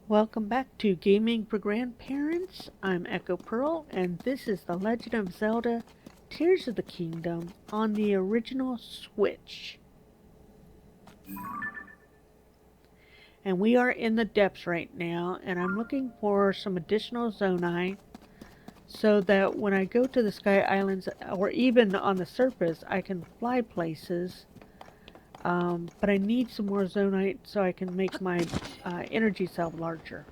Welcome back to Gaming for Grandparents. I'm Echo Pearl, and this is The Legend of Zelda Tears of the Kingdom on the original Switch. And we are in the depths right now, and I'm looking for some additional Zonai so that when I go to the Sky Islands, or even on the surface, I can fly places. But I need some more Zonite so I can make my energy cell larger.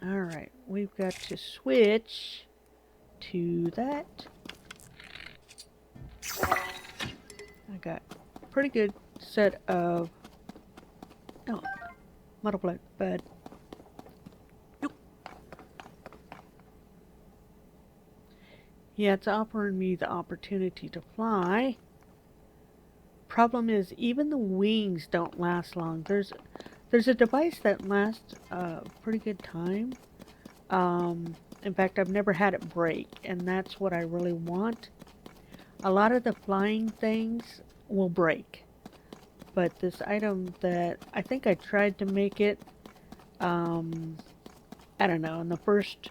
Alright, we've got to switch to that. I got a pretty good set of muddle bud. Yeah, it's offering me the opportunity to fly. Problem is, even the wings don't last long. There's a device that lasts a pretty good time. In fact, I've never had it break, and that's what I really want. A lot of the flying things will break, but this item that I think I tried to make it, I don't know, in the first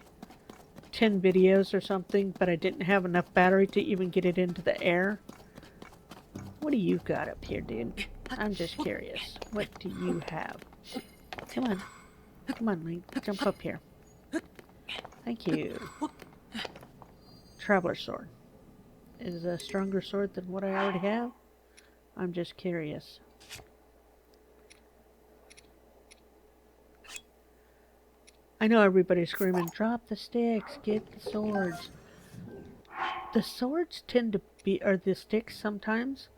10 videos or something, but I didn't have enough battery to even get it into the air. What do you got up here, dude? I'm just curious. What do you have? Come on. Come on, Link. Jump up here. Thank you. Traveler sword. Is a stronger sword than what I already have? I'm just curious. I know everybody's screaming, drop the sticks, get the swords. The swords tend to be, or the sticks sometimes,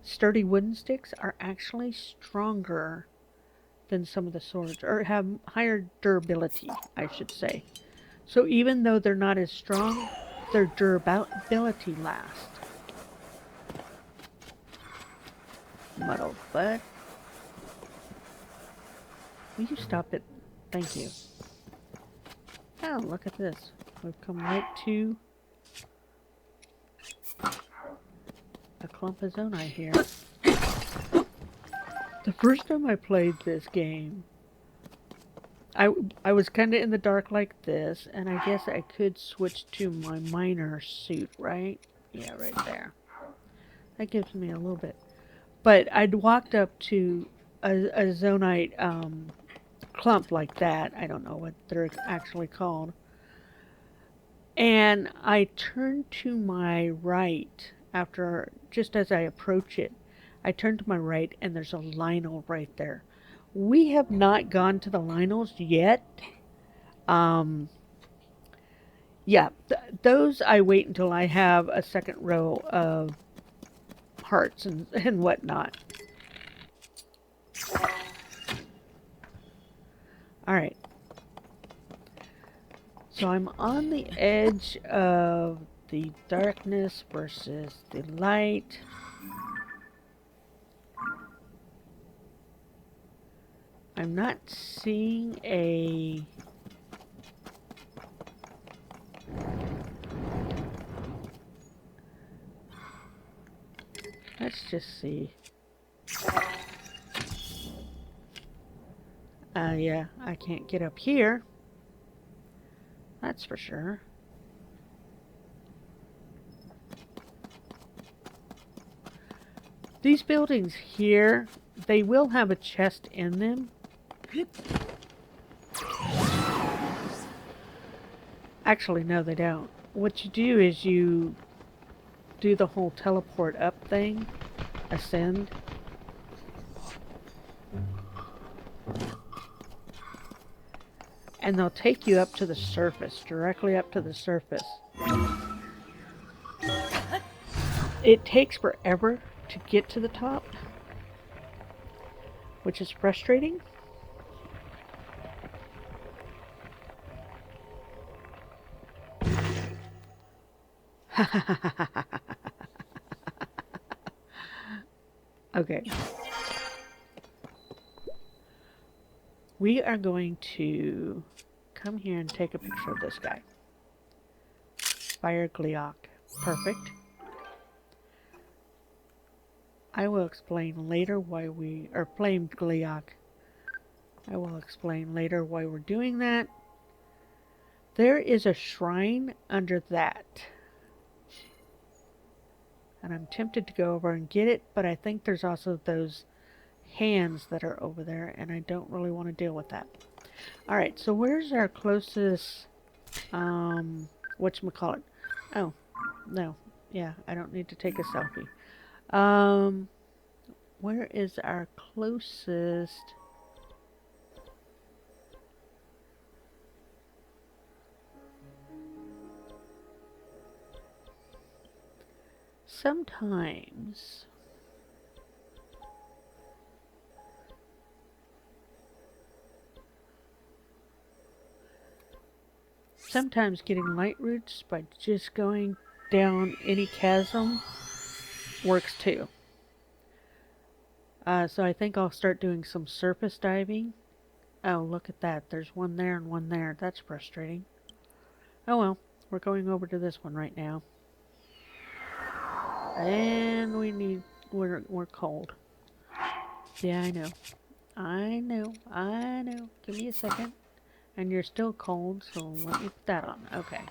sturdy wooden sticks are actually stronger than some of the swords, or have higher durability, I should say. So even though they're not as strong, their durability lasts. Muddled butt. Will you stop it? Thank you. Oh, look at this. We've come right to a clump of Zonai here. The first time I played this game, I was kind of in the dark like this, and I guess I could switch to my miner suit, right? Yeah, right there. That gives me a little bit. But I'd walked up to a Zonite clump like that. I don't know what they're actually called. And I turned to my right after, just as I approach it, I turn to my right and there's a Lionel right there. We have not gone to the Lionels yet. Yeah, those I wait until I have a second row of hearts and whatnot. Alright. So I'm on the edge of the darkness versus the light. I'm not seeing a... Let's just see. Yeah, I can't get up here. That's for sure. These buildings here, they will have a chest in them. Actually, no, they don't. What you do is you do the whole teleport up thing, ascend. And they'll take you up to the surface, directly up to the surface. It takes forever to get to the top, which is frustrating. Okay. We are going to come here and take a picture of this guy. Fire Gleok. Perfect. I will explain later why we... or Flame Gleok. I will explain later why we're doing that. There is a shrine under that. And I'm tempted to go over and get it, but I think there's also those hands that are over there, and I don't really want to deal with that. Alright, so where's our closest, whatchamacallit? Oh, no. Yeah, I don't need to take a selfie. Where is our closest? Sometimes getting light roots by just going down any chasm works too. So I think I'll start doing some surface diving. Oh, look at that. There's one there and one there. That's frustrating. Oh well, we're going over to this one right now. And we're cold. Yeah, I know. Give me a second. And you're still cold, so let me put that on. Okay.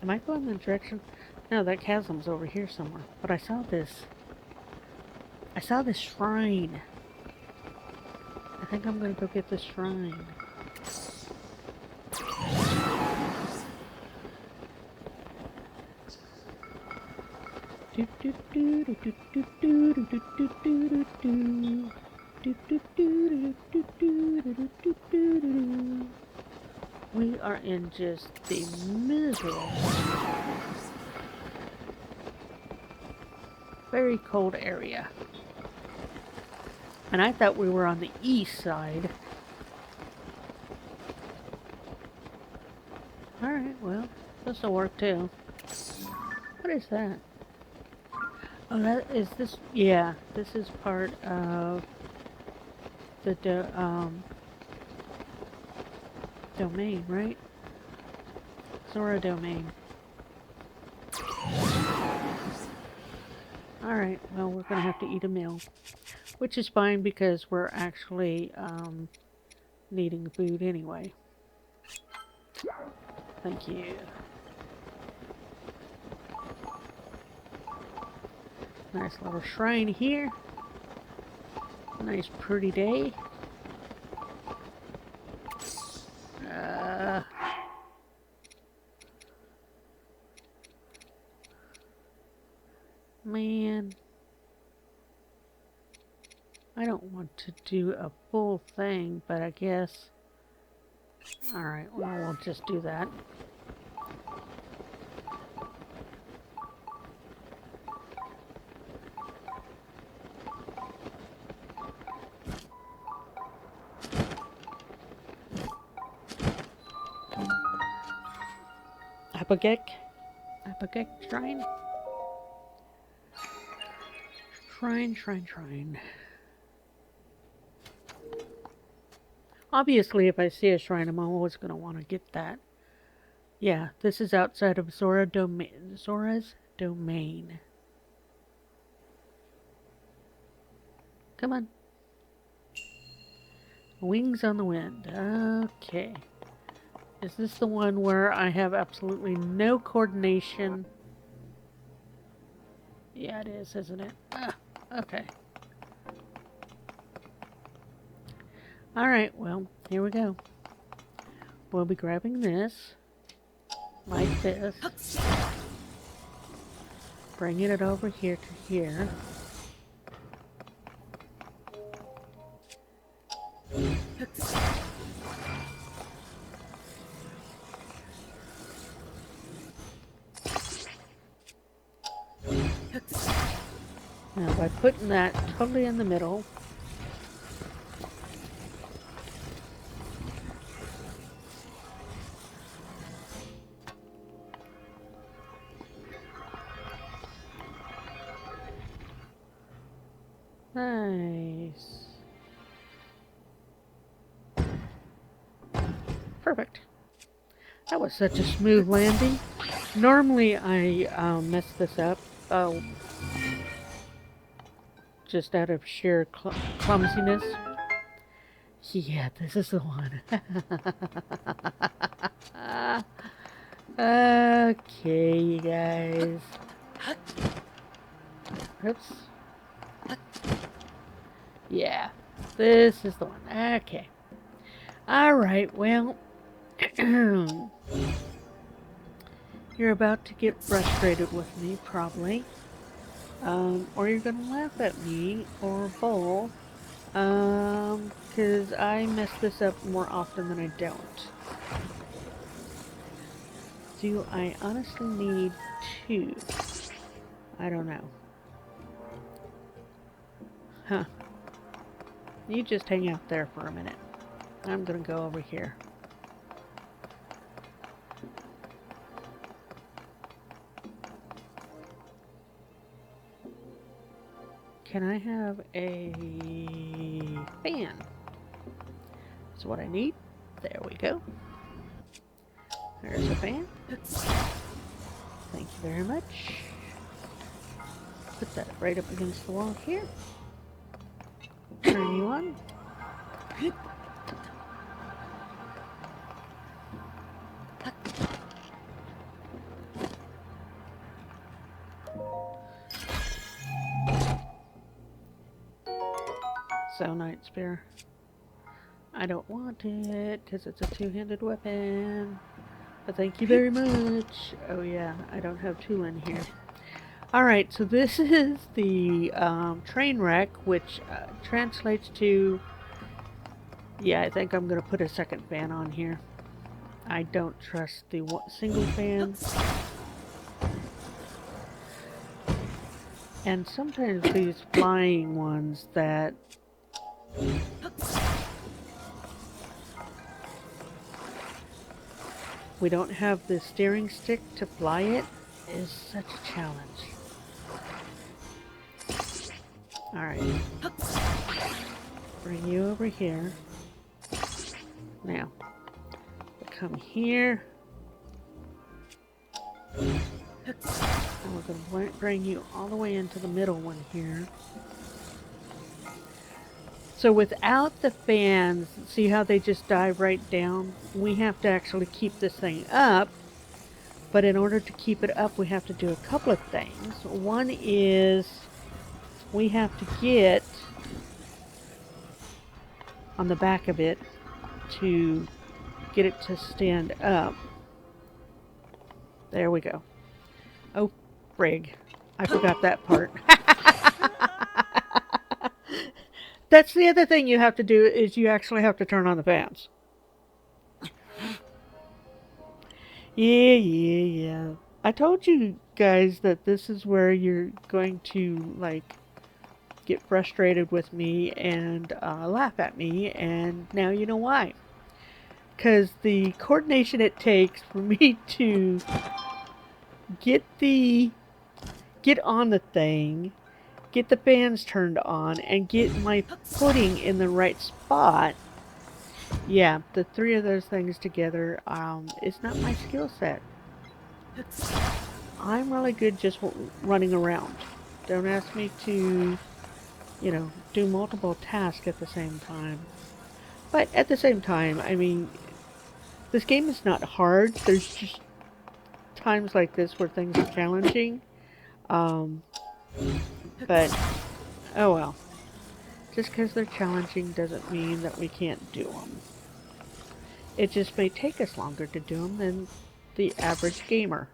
Am I going in the direction? No, that chasm's over here somewhere. But I saw this shrine. I think I'm gonna go get this shrine. We are in just the miserable, very cold area. And I thought we were on the east side. Alright, well, this'll work too. What is that? Oh, that is this. Yeah, this is part of the domain, right? Zora domain. Alright, well, we're gonna have to eat a meal. Which is fine because we're actually needing food anyway. Thank you. Nice little shrine here. Nice pretty day. Man. I don't want to do a full thing, but I guess... Alright, well, we'll just do that. Apogek shrine? Shrine. Obviously, if I see a shrine, I'm always going to want to get that. Yeah, this is outside of Zora's domain. Come on. Wings on the wind. Okay. Is this the one where I have absolutely no coordination? Yeah, it is, isn't it? Okay. Alright, well, here we go. We'll be grabbing this. Like this. Bringing it over here to here. Now, by putting that totally in the middle, nice. Perfect. That was such a smooth landing. Normally I mess this up Oh, just out of sheer clumsiness. Yeah, this is the one. Okay, you guys. Oops. Yeah, this is the one. Okay. Alright, well, you're about to get frustrated with me, probably. Or you're gonna laugh at me, or both. Because I mess this up more often than I don't. Do I honestly need 2? I don't know. Huh. You just hang out there for a minute. I'm gonna go over here. Can I have a fan? That's what I need. There we go. There's a fan. Thank you very much. Put that right up against the wall here. Turn you on. So, Night Spear. I don't want it because it's a two-handed weapon. But thank you very much. Oh yeah, I don't have tool in here. Alright, so this is the train wreck, which translates to... Yeah, I think I'm going to put a second fan on here. I don't trust the single fan. And sometimes these flying ones that... we don't have the steering stick to fly it is such a challenge. Alright. Bring you over here. Now, come here. And we're going to bring you all the way into the middle one here. So without the fans, see how they just dive right down? We have to actually keep this thing up. But in order to keep it up, we have to do a couple of things. One is we have to get on the back of it to get it to stand up. There we go. Oh, frig. I forgot that part. That's the other thing you have to do, is you actually have to turn on the fans. Yeah. I told you guys that this is where you're going to, like, get frustrated with me and laugh at me, and now you know why. Because the coordination it takes for me to get on the thing, get the fans turned on, and get my footing in the right spot. Yeah, the 3 of those things together is not my skill set. I'm really good just running around. Don't ask me to, you know, do multiple tasks at the same time. But at the same time, I mean, this game is not hard. There's just times like this where things are challenging. But, oh well. Just because they're challenging doesn't mean that we can't do them. It just may take us longer to do them than the average gamer.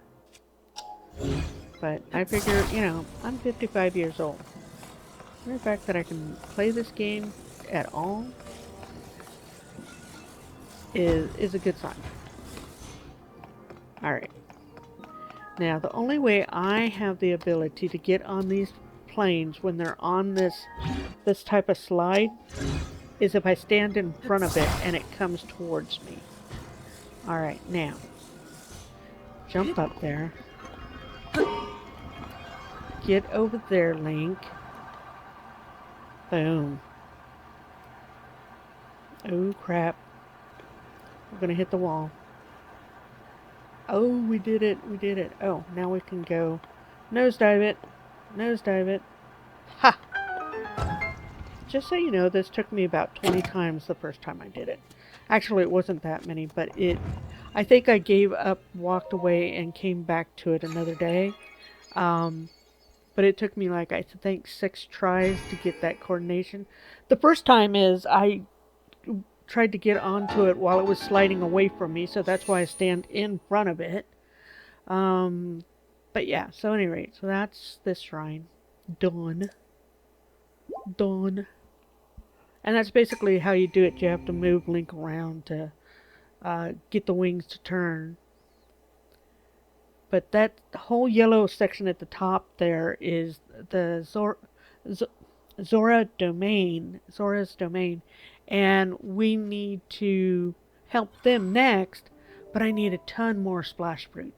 But I figure, you know, I'm 55 years old. And the fact that I can play this game at all is a good sign. Alright. Now, the only way I have the ability to get on these planes when they're on this type of slide is if I stand in front of it and it comes towards me. Alright, now. Jump up there. Get over there, Link. Boom. Oh, crap. We're gonna hit the wall. Oh, we did it. We did it. Oh, now we can go Nosedive it. Nosedive it. Ha! Just so you know, this took me about 20 times the first time I did it. Actually, it wasn't that many, but I think I gave up, walked away, and came back to it another day. But it took me like, I think 6 tries to get that coordination. The first time is I tried to get onto it while it was sliding away from me, so that's why I stand in front of it. But yeah, so at any rate, so that's this shrine. Done. Done. And that's basically how you do it. You have to move Link around to get the wings to turn. But that whole yellow section at the top there is the Zora's domain, and we need to help them next, but I need a ton more splash fruit.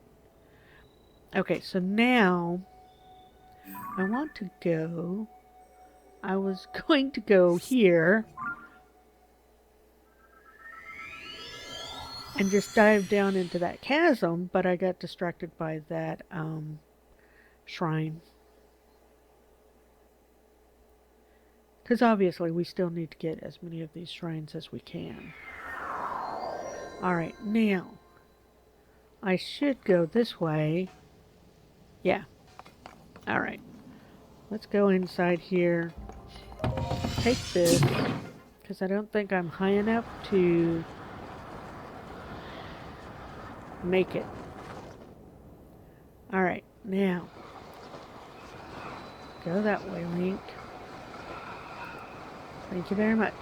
Okay, so now I want to go, I was going to go here and just dive down into that chasm, but I got distracted by that shrine. Because obviously we still need to get as many of these shrines as we can. Alright, now I should go this way. Yeah. Alright. Let's go inside here. Take this, because I don't think I'm high enough to make it. Alright, now go that way, Link. Thank you very much.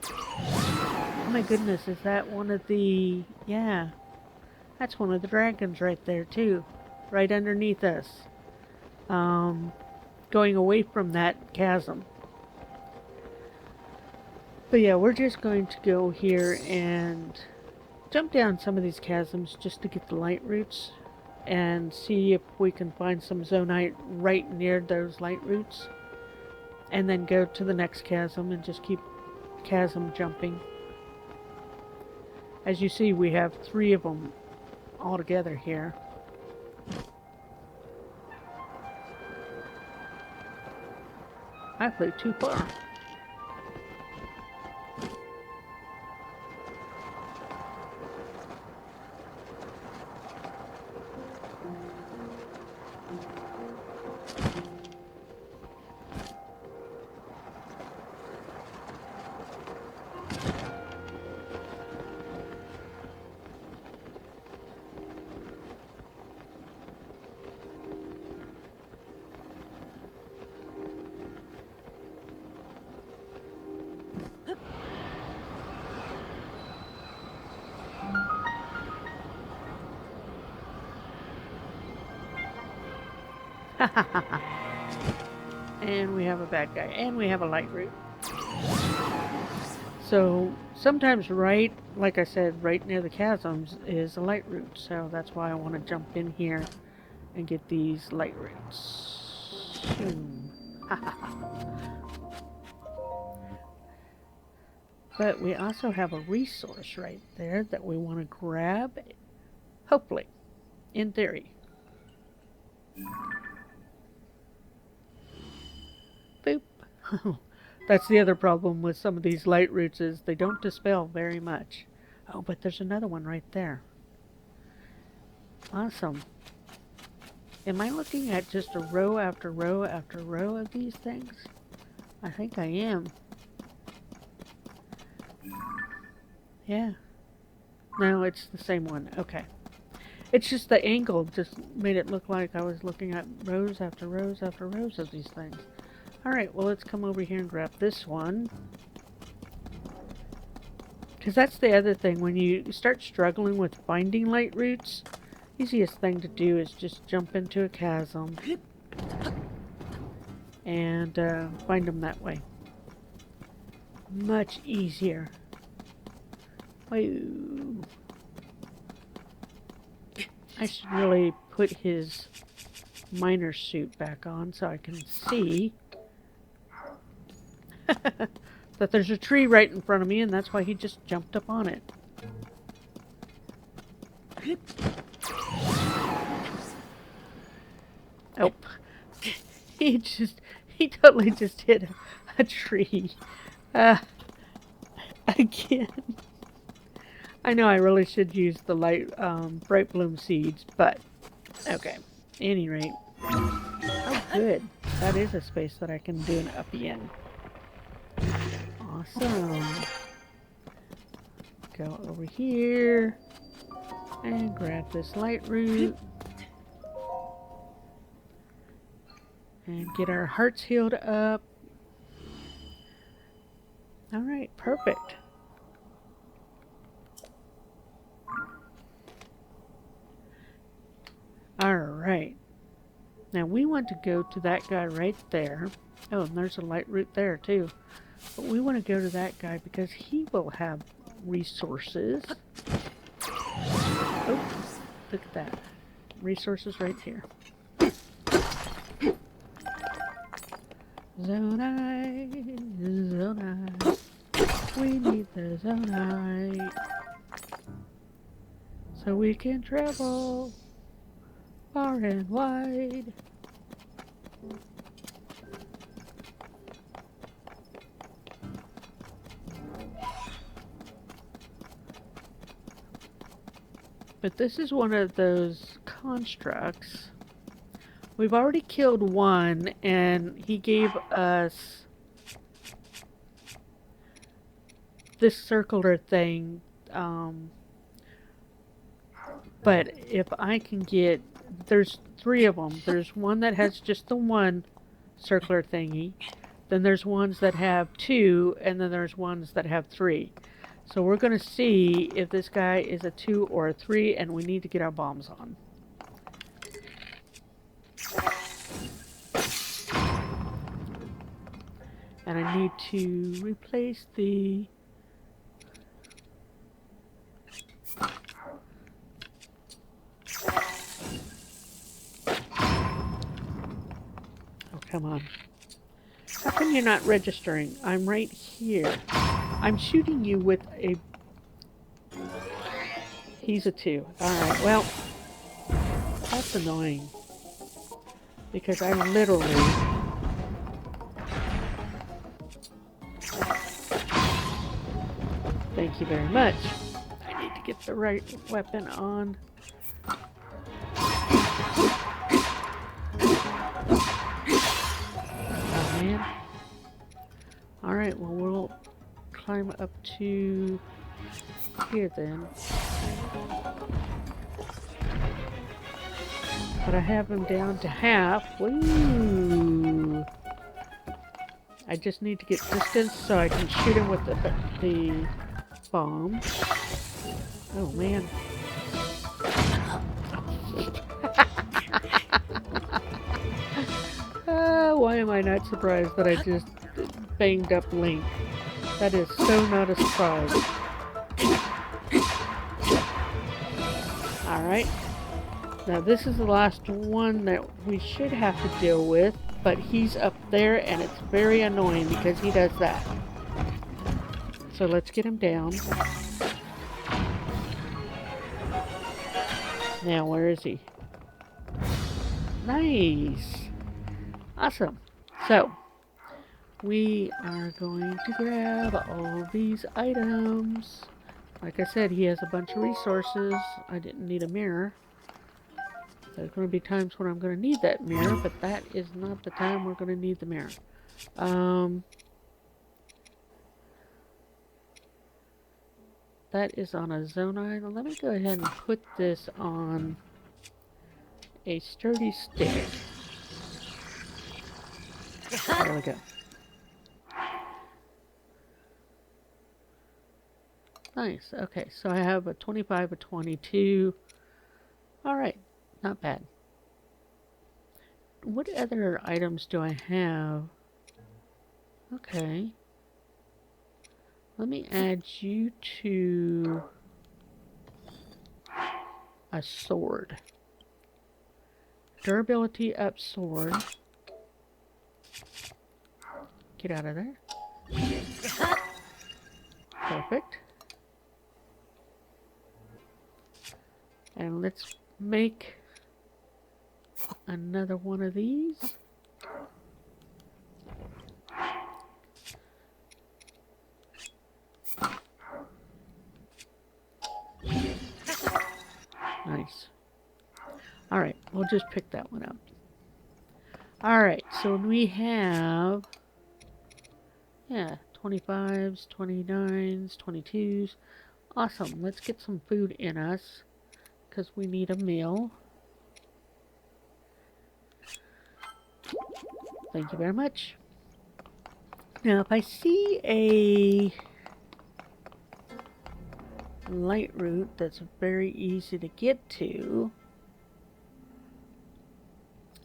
Oh my goodness, is that one of the... Yeah, that's one of the dragons right there too. Right underneath us. Going away from that chasm. But yeah, we're just going to go here and jump down some of these chasms just to get the light roots and see if we can find some zonite right near those light roots. And then go to the next chasm and just keep chasm jumping. As you see, we have 3 of them all together here. I flew too far. And we have a bad guy. And we have a light root. So sometimes right, like I said, right near the chasms is a light root. So that's why I want to jump in here and get these light roots. But we also have a resource right there that we want to grab. Hopefully. In theory. Boop. That's the other problem with some of these light roots is they don't dispel very much. Oh, but there's another one right there. Awesome. Am I looking at just a row after row after row of these things? I think I am. Yeah. No, it's the same one. Okay. It's just the angle just made it look like I was looking at rows after rows after rows of these things. Alright, well let's come over here and grab this one. Because that's the other thing, when you start struggling with finding light roots, easiest thing to do is just jump into a chasm and find them that way. Much easier. Whoa. I should really put his miner suit back on so I can see that there's a tree right in front of me, and that's why he just jumped up on it. Oh, he totally just hit a tree. Uh, again. I know I really should use the bright bloom seeds, but okay. Any rate. Oh, good. That is a space that I can do an uppy in. Awesome. Go over here and grab this light root and get our hearts healed up. Alright, perfect. Alright. Now we want to go to that guy right there. Oh, and there's a light root there too. But we want to go to that guy because he will have resources. Oh, look at that. Resources right here. Zonite, zonite. We need the zonite. So we can travel far and wide. But this is one of those constructs. We've already killed one, and he gave us this circular thing. But if I can get... There's 3 of them. There's one that has just the one circular thingy. Then there's ones that have 2, and then there's ones that have 3. So we're going to see if this guy is a 2 or a 3, and we need to get our bombs on. And I need to replace the... Oh, come on. How come you're not registering? I'm right here. I'm shooting you with a... He's a 2. Alright, well... That's annoying. Because I literally... Thank you very much. I need to get the right weapon on. Oh man. Alright, well we'll climb up to here then. But I have him down to half. Woo! I just need to get distance so I can shoot him with the bomb. Oh man. Why am I not surprised that I just banged up Link? That is so not a surprise. Alright. Now this is the last one that we should have to deal with, but he's up there and it's very annoying because he does that. So let's get him down. Now where is he? Nice! Awesome. So, we are going to grab all these items. Like I said, he has a bunch of resources. I didn't need a mirror. There's going to be times when I'm going to need that mirror, but that is not the time we're going to need the mirror. That is on a zonite. Let me go ahead and put this on a sturdy stick. There we go. Nice. Okay, so I have a 25, a 22. Alright, not bad. What other items do I have? Okay. Let me add you to a sword. Durability up sword. Get out of there. Perfect. And let's make Another one of these. Nice. Alright, we'll just pick that one up. Alright, so we have, yeah, 25s, 29s, 22s. Awesome, let's get some food in us, because we need a meal. Thank you very much. Now, if I see a light route that's very easy to get to,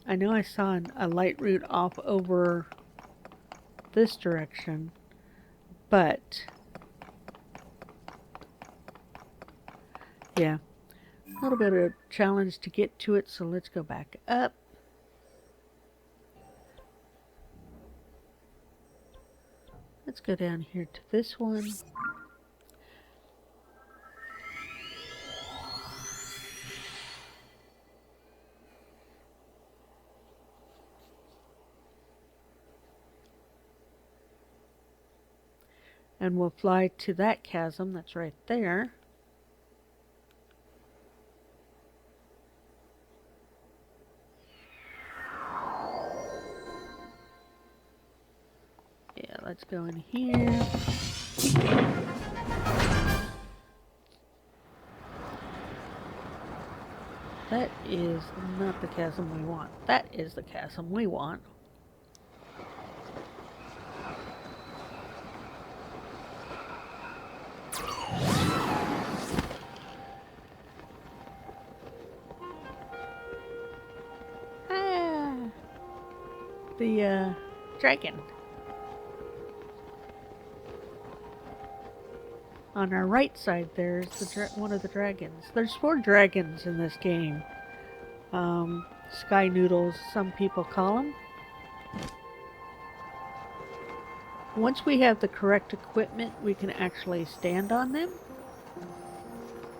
I know I saw a light route off over this direction, but yeah, a little bit of a challenge to get to it, so let's go back up. Let's go down here to this one. And we'll fly to that chasm that's right there. Yeah, let's go in here. That is not the chasm we want. That is the chasm we want. Ah, the dragon. On our right side, there's one of the dragons. There's 4 dragons in this game. Sky noodles, some people call them. Once we have the correct equipment, we can actually stand on them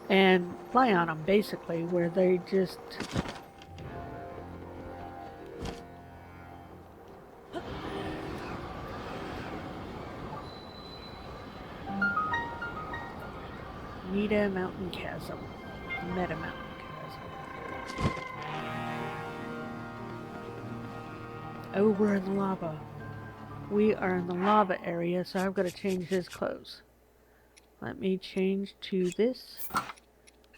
and fly on them, basically, where they just Meta Mountain Chasm. Meta Mountain Chasm. Oh, we're in the lava. We are in the lava area, so I've got to change his clothes. Let me change to this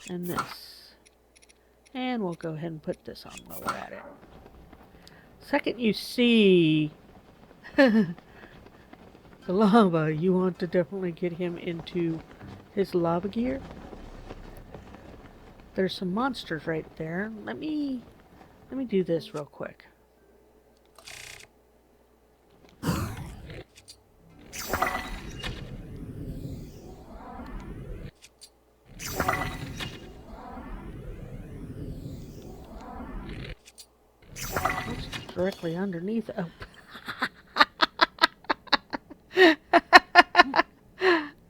and this. And we'll go ahead and put this on while we're at it. Second you see the lava, you want to definitely get him into his lava gear. There's some monsters right there. Let me do this real quick. It's directly underneath. Oh.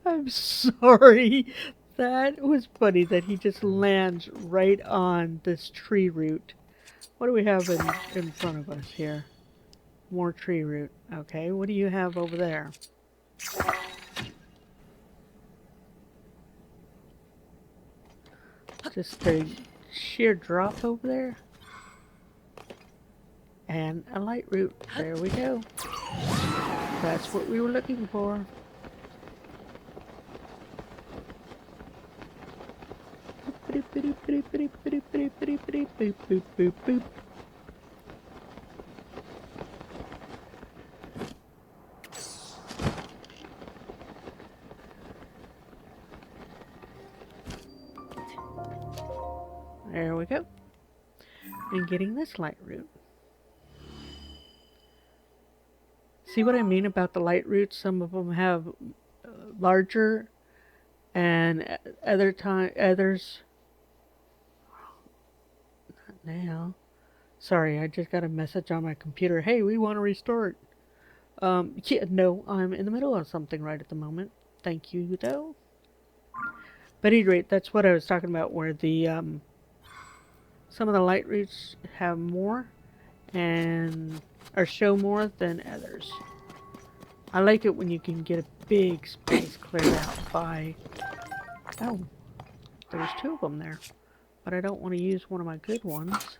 I'm sorry. That was funny that he just lands right on this tree root. What do we have in front of us here? More tree root. Okay, what do you have over there? Just a sheer drop over there. And a light root. There we go. That's what we were looking for. There we go. And getting this light root. See what I mean about the light roots? Some of them have larger, and others. Not now. Sorry, I just got a message on my computer. Hey, we want to restart. Yeah, no, I'm in the middle of something right at the moment. Thank you, though. But at any rate, that's what I was talking about, where the Some of the light routes have more and or show more than others. I like it when you can get a big space cleared out by... Oh, there's two of them there. But I don't want to use one of my good ones.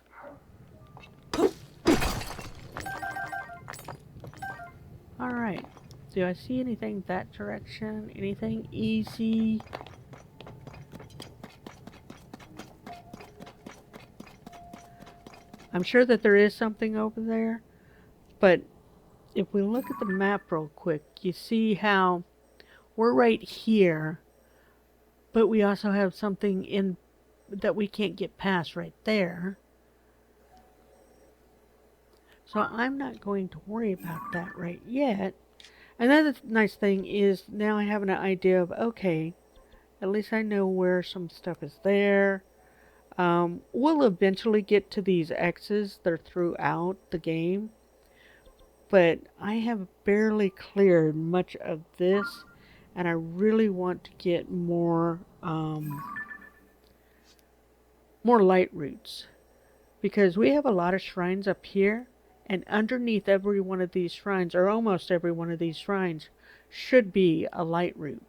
Alright. Do I see anything that direction? Anything easy? I'm sure that there is something over there. But if we look at the map real quick, you see how we're right here. But we also have something in that we can't get past right there. So I'm not going to worry about that right yet. Another nice thing is now I have an idea of, okay, at least I know where some stuff is there. We'll eventually get to these X's. They're throughout the game. But I have barely cleared much of this. And I really want to get more light routes. Because we have a lot of shrines up here. And underneath every one of these shrines, or almost every one of these shrines, should be a light route.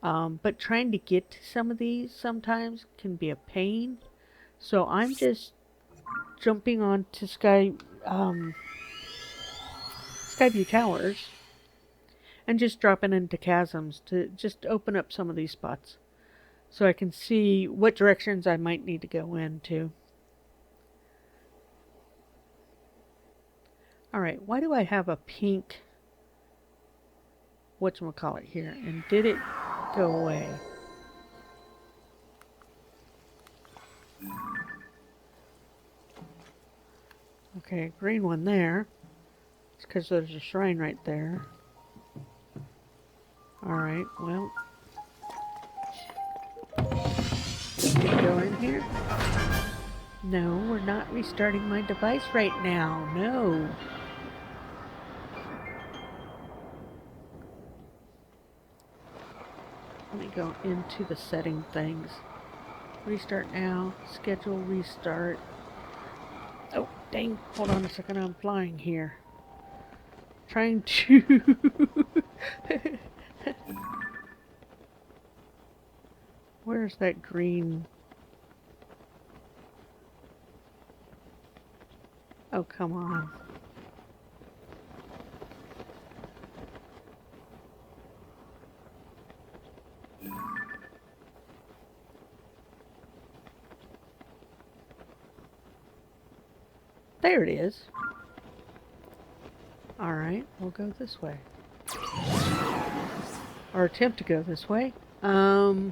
But trying to get to some of these sometimes can be a pain. So I'm just jumping on to Skyview Towers and just dropping into chasms to just open up some of these spots so I can see what directions I might need to go into. Alright, why do I have a pink whatchamacallit here? And did it go away? Okay, green one there. It's because there's a shrine right there. Alright, well. Can we go in here? No, we're not restarting my device right now. No. Let me go into the setting things. Restart now. Schedule restart. Oh, dang. Hold on a second. I'm flying here. Trying to... Where's that green... Oh, come on. There it is. Alright, we'll go this way. Or attempt to go this way. Yeah.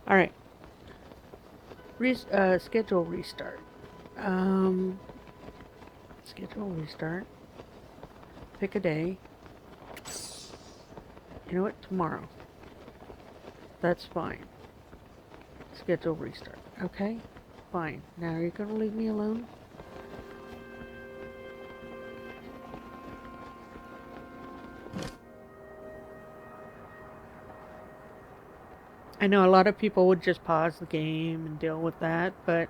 Alright. Schedule restart. Schedule restart. Pick a day. You know what? Tomorrow. That's fine. Schedule restart. Okay? Fine. Now are you going to leave me alone? I know a lot of people would just pause the game and deal with that, but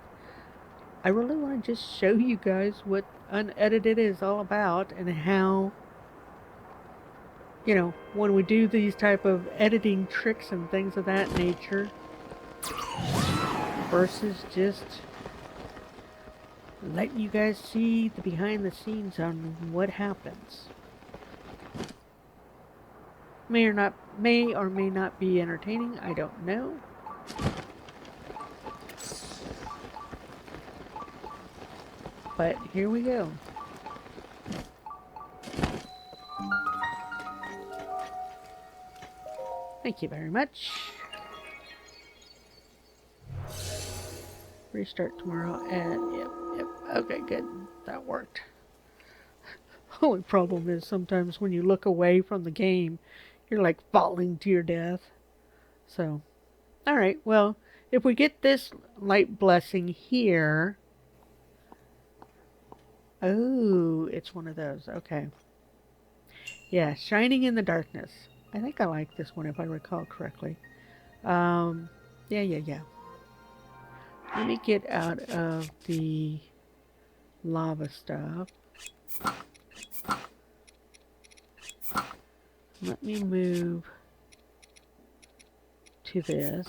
I really want to just show you guys what unedited is all about and how, you know, when we do these type of editing tricks and things of that nature versus just letting you guys see the behind the scenes on what happens. May or may not be entertaining, I don't know. But here we go. Thank you very much. Restart tomorrow and yep. Okay, good. That worked. Only problem is sometimes when you look away from the game, you're like falling to your death. So, alright, well, if we get this light blessing here... Oh, it's one of those. Okay. Yeah, Shining in the Darkness. I think I like this one if I recall correctly. Yeah. Let me get out of the lava stuff. Let me move to this.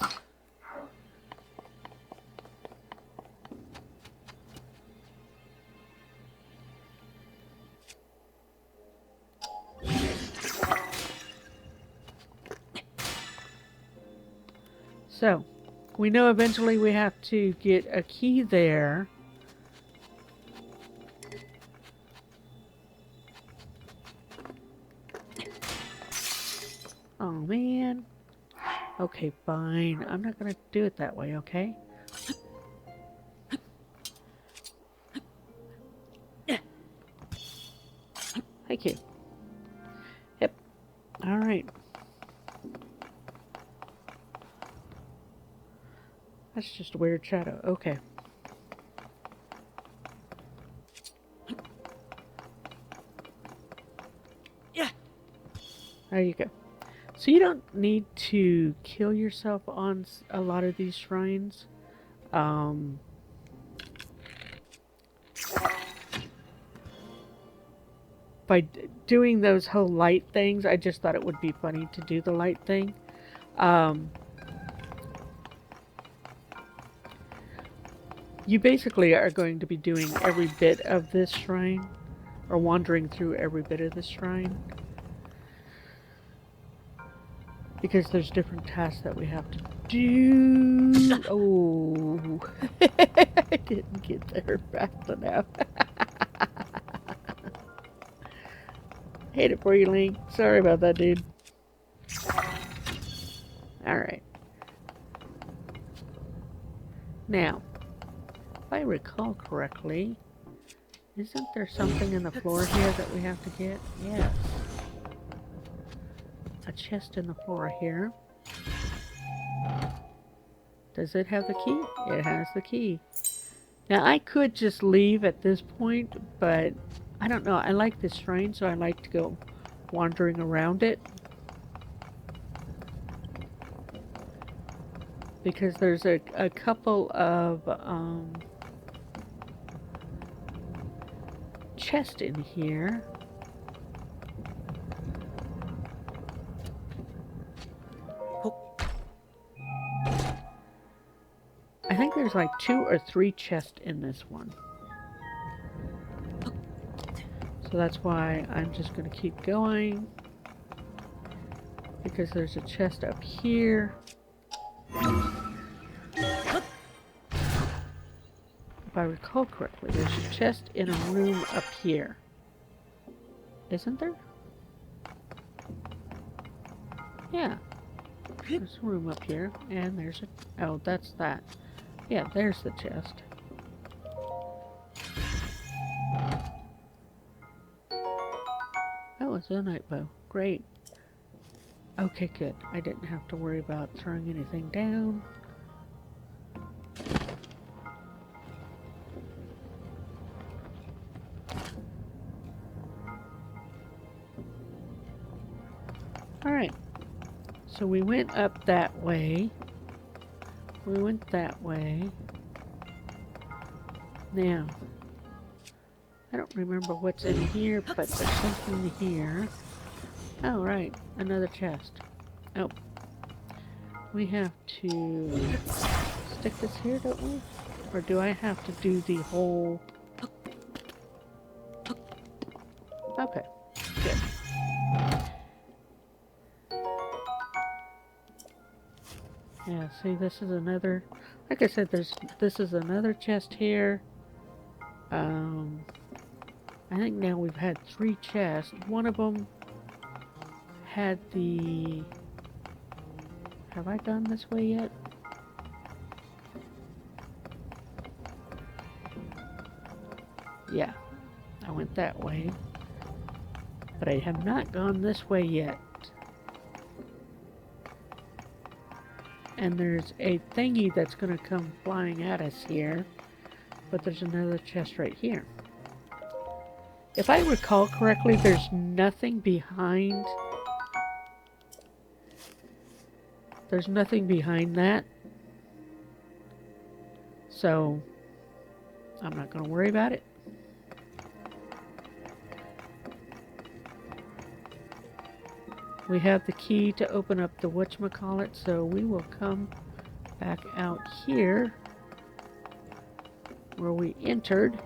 So, we know eventually we have to get a key there. Oh man. Okay, fine. I'm not gonna do it that way, okay? Thank you. Yep. Alright. That's just a weird shadow. Okay. Yeah. There you go. So you don't need to kill yourself on a lot of these shrines. By doing those whole light things, I just thought it would be funny to do the light thing. You basically are going to be doing every bit of this shrine, or wandering through every bit of this shrine, because there's different tasks that we have to do. Oh, I didn't get there fast enough. Hate it for you, Link. Sorry about that, dude. Alright. Now, if I recall correctly, isn't there something in the floor here that we have to get? Yes. A chest in the floor here. Does it have the key? It has the key. Now, I could just leave at this point, but I don't know. I like this shrine, so I like to go wandering around it. Because there's a couple of chests in here. I think there's like 2 or 3 chests in this one. So that's why I'm just going to keep going. Because there's a chest up here. If I recall correctly, there's a chest in a room up here. Isn't there? Yeah. There's a room up here, and there's a... Oh, that's that. Yeah, there's the chest. Oh, it's a night bow. Great. Okay, good. I didn't have to worry about throwing anything down. Alright. So we went up that way. We went that way. Now, I don't remember what's in here, but there's something here. Oh, right. Another chest. Oh. We have to stick this here, don't we? Or do I have to do the whole... Okay. Good. Yeah, see, this is another... Like I said, this is another chest here. I think now we've had 3 chests. One of them had the... Have I gone this way yet? Yeah, I went that way. But I have not gone this way yet. And there's a thingy that's going to come flying at us here. But there's another chest right here. If I recall correctly, there's nothing behind... There's nothing behind that. So I'm not going to worry about it. We have the key to open up the whatchamacallit, so we will come back out here where we entered.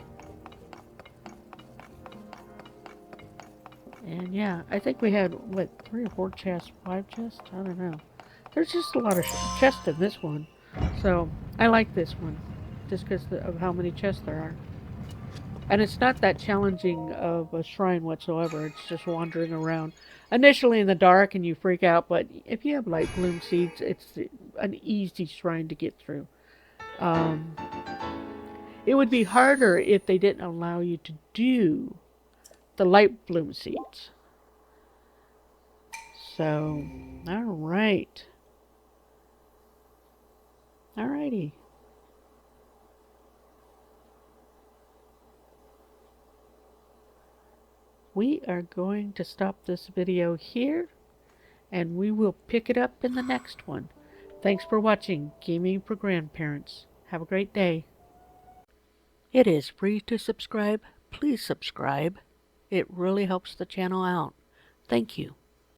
And yeah, I think we had, what, 3 or 4 chests, 5 chests? I don't know. There's just a lot of chests in this one. So I like this one, just because of how many chests there are. And it's not that challenging of a shrine whatsoever. It's just wandering around. Initially in the dark and you freak out, but if you have light bloom seeds, it's an easy shrine to get through. It would be harder if they didn't allow you to do the light bloom seeds. So, alright. Alrighty. We are going to stop this video here, and we will pick it up in the next one. Thanks for watching Gaming for Grandparents. Have a great day. It is free to subscribe. Please subscribe. It really helps the channel out. Thank you.